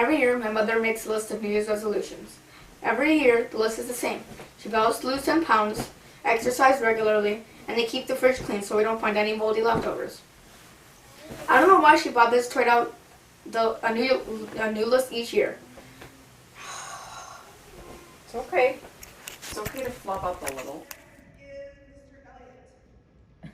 Every year, my mother makes a list of New Year's resolutions. Every year, the list is the same. She vows to lose 10 pounds, exercise regularly, and to keep the fridge clean so we don't find any moldy leftovers. I don't know why she bothers to write out a new list each year. It's okay. It's okay to flub up a little. Is Mr. Elliot.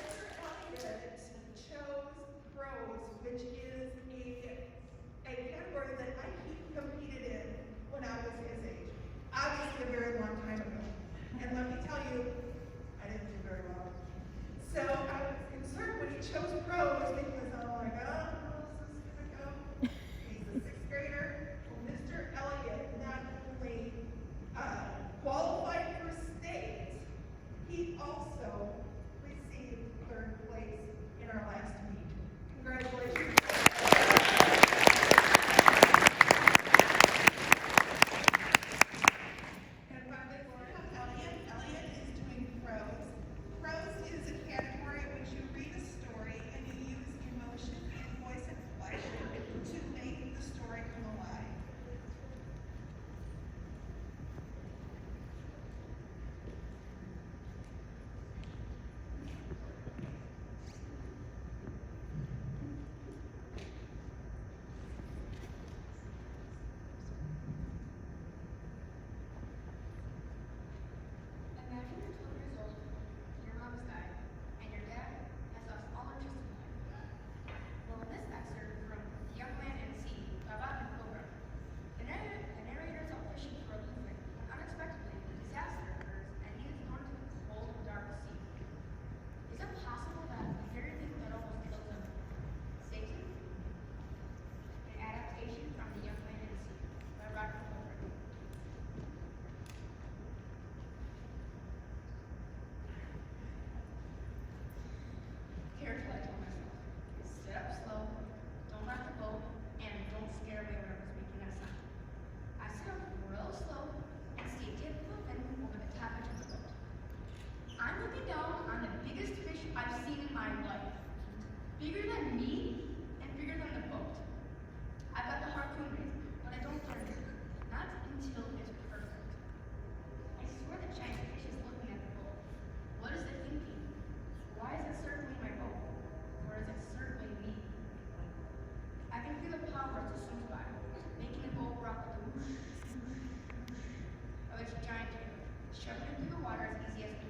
Mr. Elliot chose prose, which is a category that he competed in when I was his age. Obviously a very long time ago. And let me tell you, I didn't do very well. So I was concerned when he chose prose because I'm like, oh, how's this gonna go? He's a sixth grader. Well, Mr. Elliot not only qualified for state, he also received third place in our last meet. Congratulations. And finally, Elliot. Elliot is doing prose. Prose is a category in which you read a story and you use emotion and voice inflection to make the story come alive. Imagine you're 12 years old, your mom has died, and your dad has lost all interest in life. Well, in this excerpt from The Young Man and the Sea by Bob Pilgrim, the narrator is out fishing for a bluefin when unexpectedly a disaster occurs and he is thrown into the cold, dark sea. Is it possible that the very thing that almost killed him saved him? An adaptation from The Young Man and the Sea by Bob Pilgrim. Careful, I told myself. Sit up slow, don't rock the boat, and don't scare away whatever's making that sound. I sit up real slow and see a dead bluefin over the top edge of the boat. I'm looking down on the biggest fish I've seen in my life. Bigger than me and bigger than the boat. I've got the harpoon raised, but I don't get it. Not until it's perfect. I swear the giant fish is looking at the boat. What is it thinking? Why is it circling my boat? Or is it circling me? I can feel the power as it swims by, making the boat rock with the whoosh, whoosh, whoosh of its giant tail, shoving it through the water as easy as me.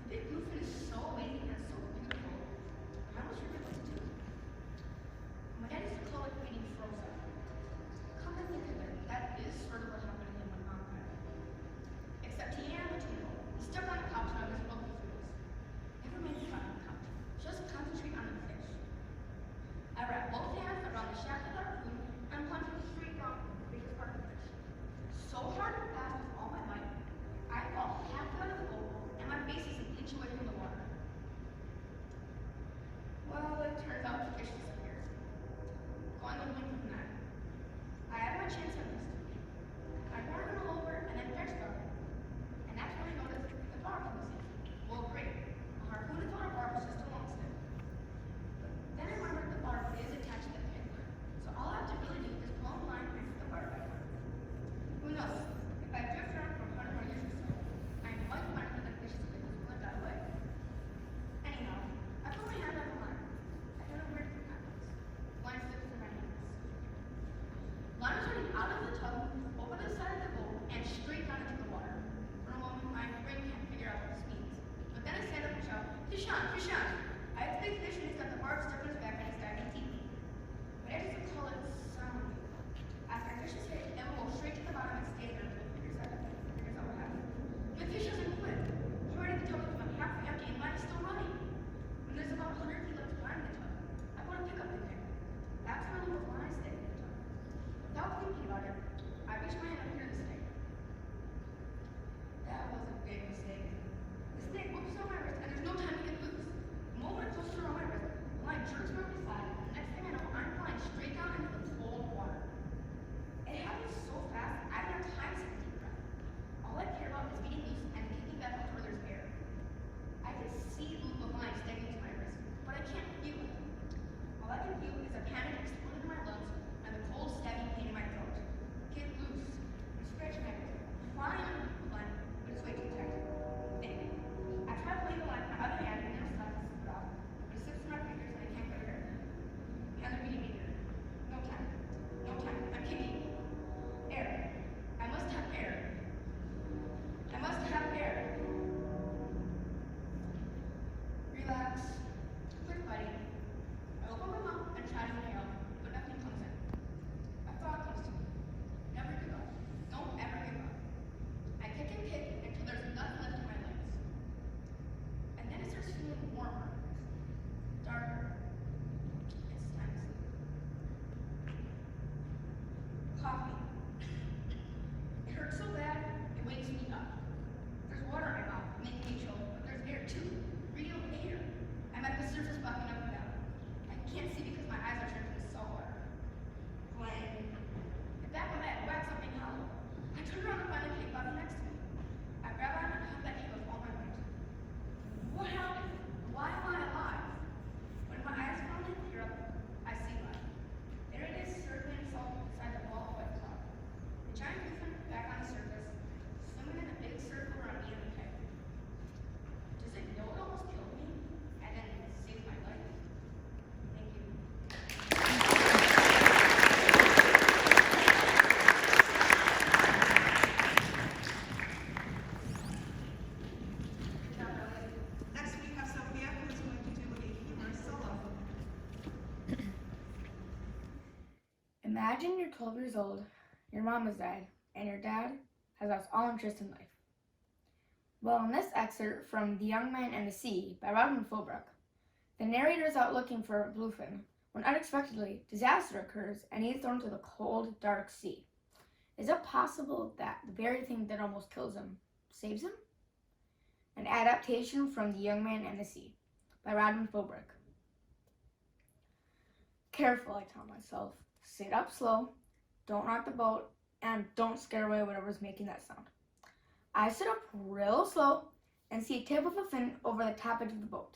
The big bluefin is so amazing and so beautiful, but I'm not sure what to do. My dad used to call it being frozen. Come to think of it, that is Imagine you're 12 years old, your mom has died, and your dad has lost all interest in life. Well, in this excerpt from The Young Man and the Sea by Robin Fulbrook, the narrator is out looking for a bluefin when unexpectedly disaster occurs and he's thrown to the cold, dark sea. Is it possible that the very thing that almost kills him saves him? An adaptation from The Young Man and the Sea by Robin Fulbrook. Careful, I tell myself. Sit up slow, don't rock the boat, and don't scare away whatever's making that sound. I sit up real slow and see a tip of a fin over the top edge of the boat.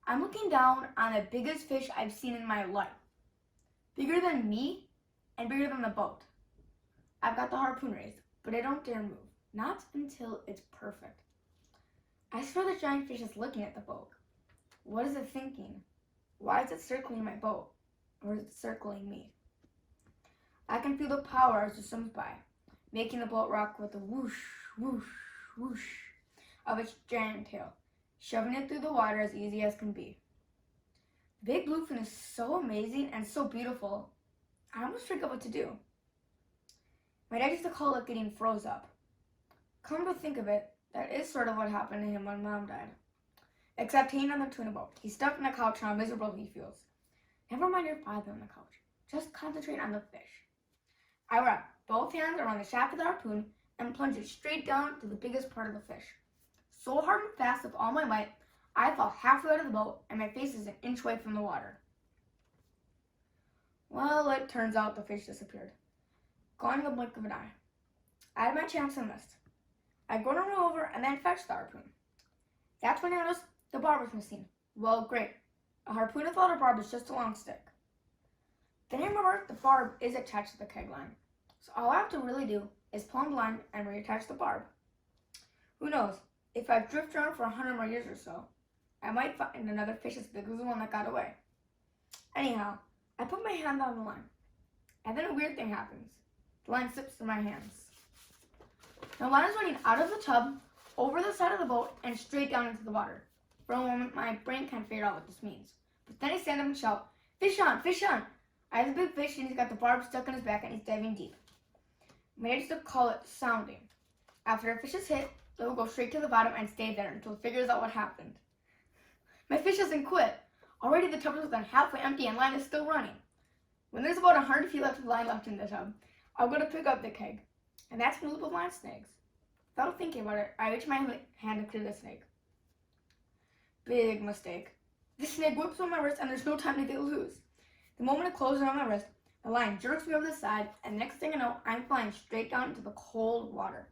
I'm looking down on the biggest fish I've seen in my life. Bigger than me and bigger than the boat. I've got the harpoon raised, but I don't dare move. Not until it's perfect. I swear the giant fish is looking at the boat. What is it thinking? Why is it circling my boat? Or is it circling me? I can feel the power as it swims by, making the boat rock with the whoosh, whoosh, whoosh of its giant tail, shoving it through the water as easy as can be. The big bluefin is so amazing and so beautiful, I almost forget what to do. My dad used to call it getting froze up. Come to think of it, that is sort of what happened to him when Mom died. Except he ain't on the tuna boat. He's stuck in the couch and how miserable he feels. Never mind your father on the couch. Just concentrate on the fish. I wrap both hands around the shaft of the harpoon and plunge it straight down to the biggest part of the fish. So hard and fast with all my might, I fall halfway out of the boat and my face is an inch away from the water. Well, it turns out the fish disappeared. Gone in the blink of an eye. I had my chance and missed. I go to roll over and then fetch the harpoon. That's when I noticed the barb was missing. Well, great. A harpoon without a barb is just a long stick. Then I remember the barb is attached to the keg line. So all I have to really do is pull on the line and reattach the barb. Who knows, if I drift around for 100 more years or so, I might find another fish as big as the one that got away. Anyhow, I put my hand on the line. And then a weird thing happens. The line slips through my hands. The line is running out of the tub, over the side of the boat, and straight down into the water. For a moment, my brain can't figure out what this means. But then I stand up and shout, "Fish on! Fish on!" I have a big fish and he's got the barb stuck in his back and he's diving deep. My dad used to call it sounding. After a fish is hit, it will go straight to the bottom and stay there until it figures out what happened. My fish doesn't quit. Already the tub is done halfway empty and line is still running. When there's about 100 feet left of line left in the tub, I'll go to pick up the keg. And that's when the loop of line snags. Without thinking about it, I reach my hand to clear the snake. Big mistake. The snake whips on my wrist and there's no time to get loose. The moment it closes on my wrist, the line jerks me over the side, and next thing I know, I'm flying straight down into the cold water.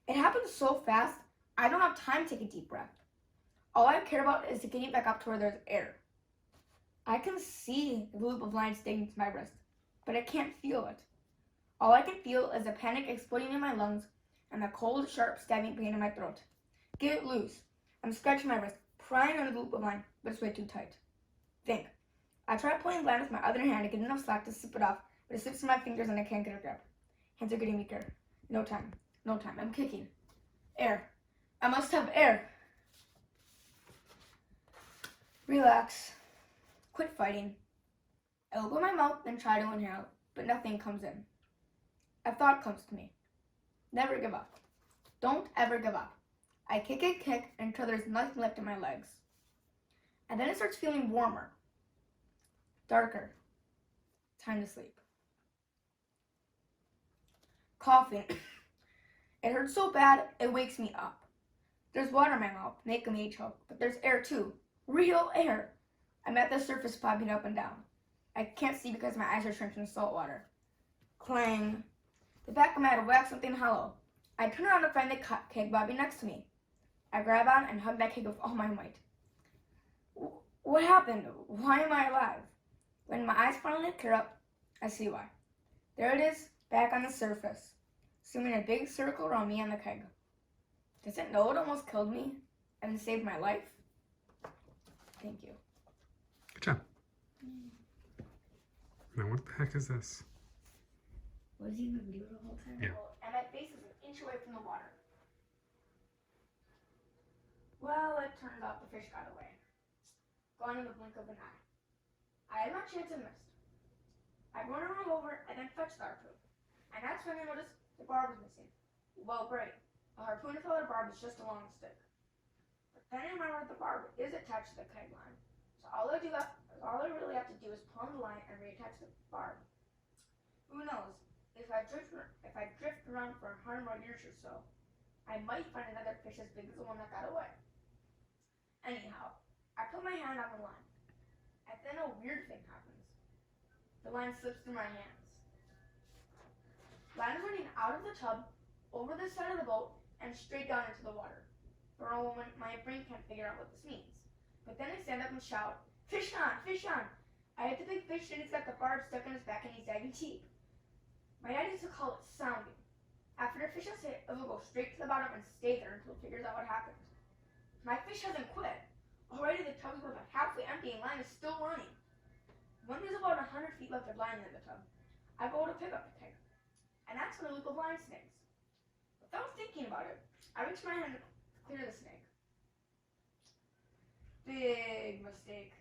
It happens so fast, I don't have time to take a deep breath. All I care about is getting back up to where there's air. I can see the loop of line sticking to my wrist, but I can't feel it. All I can feel is a panic exploding in my lungs and the cold, sharp, stabbing pain in my throat. Get it loose. I'm scratching my wrist, prying on the loop of line, but it's way too tight. Think. I try pulling the line with my other hand to get enough slack to slip it off, but it slips through my fingers and I can't get a grip. Hands are getting weaker. No time. No time. I'm kicking. Air. I must have air. Relax. Quit fighting. I open my mouth and try to inhale, but nothing comes in. A thought comes to me. Never give up. Don't ever give up. I kick and kick until there's nothing left in my legs. And then it starts feeling warmer. Darker. Time to sleep. Coughing. It hurts so bad, it wakes me up. There's water in my mouth, making me choke, but there's air too. Real air. I'm at the surface popping up and down. I can't see because my eyes are shrinking in salt water. Clang. The back of my head whacks something hollow. I turn around to find the keg bobbing next to me. I grab on and hug that keg with all my might. What happened? Why am I alive? When my eyes finally clear up, I see why. There it is, back on the surface, swimming a big circle around me and the keg. Does it know it almost killed me and saved my life? Thank you. Good job. Now what the heck is this? Was he in the video the whole time? Yeah. And my face is an inch away from the water. Well, it turns out the fish got away. Gone in the blink of an eye. I had my chance and missed. I run her over and then fetch the harpoon. And that's when I noticed the barb was missing. Well, great. The harpoon without a barb is just a long stick. But then I remembered the barb is attached to the kite line. So all I really have to do is pull on the line and reattach the barb. Who knows? If I drift around for 100 more years or so, I might find another fish as big as the one that got away. Anyhow, I put my hand on the line, and then a weird thing happens. The line slips through my hands. The line is running out of the tub, over the side of the boat, and straight down into the water. For a moment, my brain can't figure out what this means. But then I stand up and shout, "Fish on! Fish on!" I hit the big fish and he's got the barb stuck in his back and he's diving deep. My dad used to call it sounding. After the fish has hit, it will go straight to the bottom and stay there until it figures out what happened. My fish hasn't quit. Already the tub is about halfway empty and line is still running. When there's about 100 feet left of line in the tub, I go to pick up the pig. And that's when a loop of line snags. Without thinking about it, I reach my hand to clear the snake. Big mistake.